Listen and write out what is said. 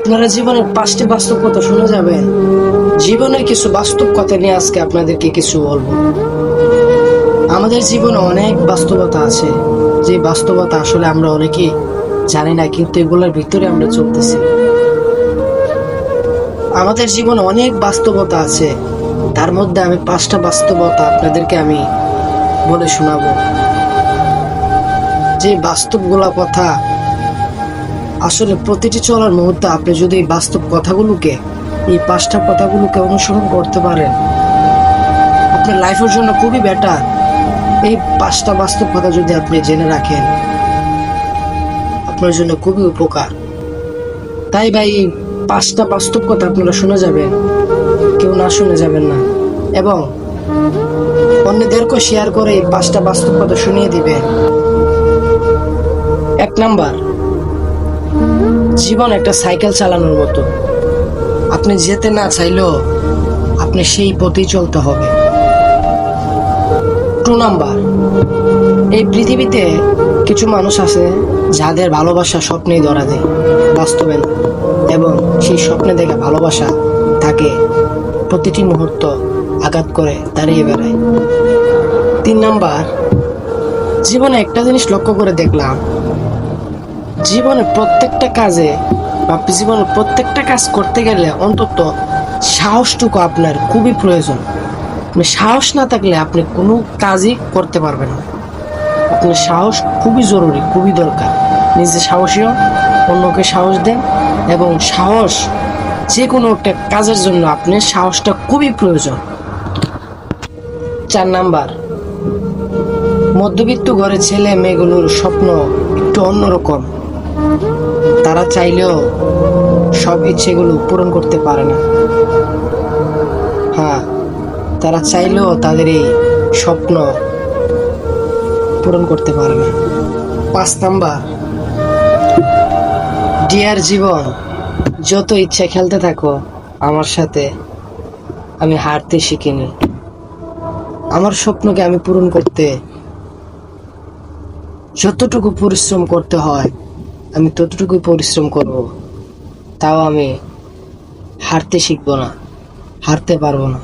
আপনারা জীবনের 5টি বাস্তব কথা শুনে যাবেন। জীবনের কিছু বাস্তব কথা নিয়ে আজকে আপনাদেরকে কিছু বলবো। আমাদের জীবনে অনেক বাস্তবতা আছে, যে বাস্তবতা আসলে আমরা অনেকেই জানি না, কিন্তু এগুলোর ভিতরে আমরা চলতেছি। আমাদের জীবনে অনেক বাস্তবতা আছে, তার মধ্যে আমি 5টা বাস্তবতা আপনাদেরকে আমি বলে শোনাবো। যে বাস্তবগুলা কথা আসলে প্রতিটি চলার মুহূর্তে আপনি যদি এই বাস্তব কথাগুলোকে, এই 5টা কথাগুলোকে অনুসরণ করতে পারেন, আপনার লাইফের জন্য খুবই বেটার। এই 5টা বাস্তব কথা যদি আপনি জেনে রাখেন, আপনার জন্য খুবই উপকার। তাই ভাই, এই 5টা বাস্তব কথা আপনারা শুনে যাবেন, কেউ না শুনে যাবেন না, এবং অন্যদেরকে শেয়ার করে এই 5টা বাস্তব কথা শুনিয়ে দিবেন। 1 নাম্বার, জীবন একটা সাইকেল চালানোর মতো। আপনি যেতে না চাইলেও আপনি সেই পথেই চলতে হবে। 2 নাম্বার, এই পৃথিবীতে কিছু মানুষ আছে যাদের ভালোবাসা স্বপ্নেই ধরা দেয়, বাস্তবে না, এবং সেই স্বপ্নে দেখে ভালোবাসা তাকে প্রতিটি মুহূর্ত আঘাত করে দাঁড়িয়ে বেড়ায়। 3 নাম্বার, জীবনে একটা জিনিস লক্ষ্য করে দেখলাম, জীবনের প্রত্যেকটা কাজে বা জীবনের প্রত্যেকটা কাজ করতে গেলে অন্তত সাহসটুকু আপনার খুবই প্রয়োজন। সাহস না থাকলে আপনি কোনো কাজই করতে পারবেন না। আপনার সাহস খুবই জরুরি, খুবই দরকার। নিজে সাহসী হন, অন্যকে সাহস দেন, এবং সাহস যে কোনো একটা কাজের জন্য আপনার সাহসটা খুবই প্রয়োজন। 4 নাম্বার, মধ্যবিত্ত ঘরের ছেলে মেয়েগুলোর স্বপ্ন একটু অন্যরকম। তারা চাইলেও সব ইচ্ছেগুলো পূরণ করতে পারে না। হ্যাঁ, তারা চাইলেও তাদের এই স্বপ্ন পূরণ করতে পারে না। 5 নাম্বার, ডিয়ার জীবন, যত ইচ্ছা খেলতে থাকো আমার সাথে, আমি হারতে শিখিনি। আমার স্বপ্নকে আমি পূরণ করতে যতটুকু পরিশ্রম করতে হয় আমি ততটুকুই পরিশ্রম করব, তাও আমি হারতে শিখবো না, হারতে পারবো না।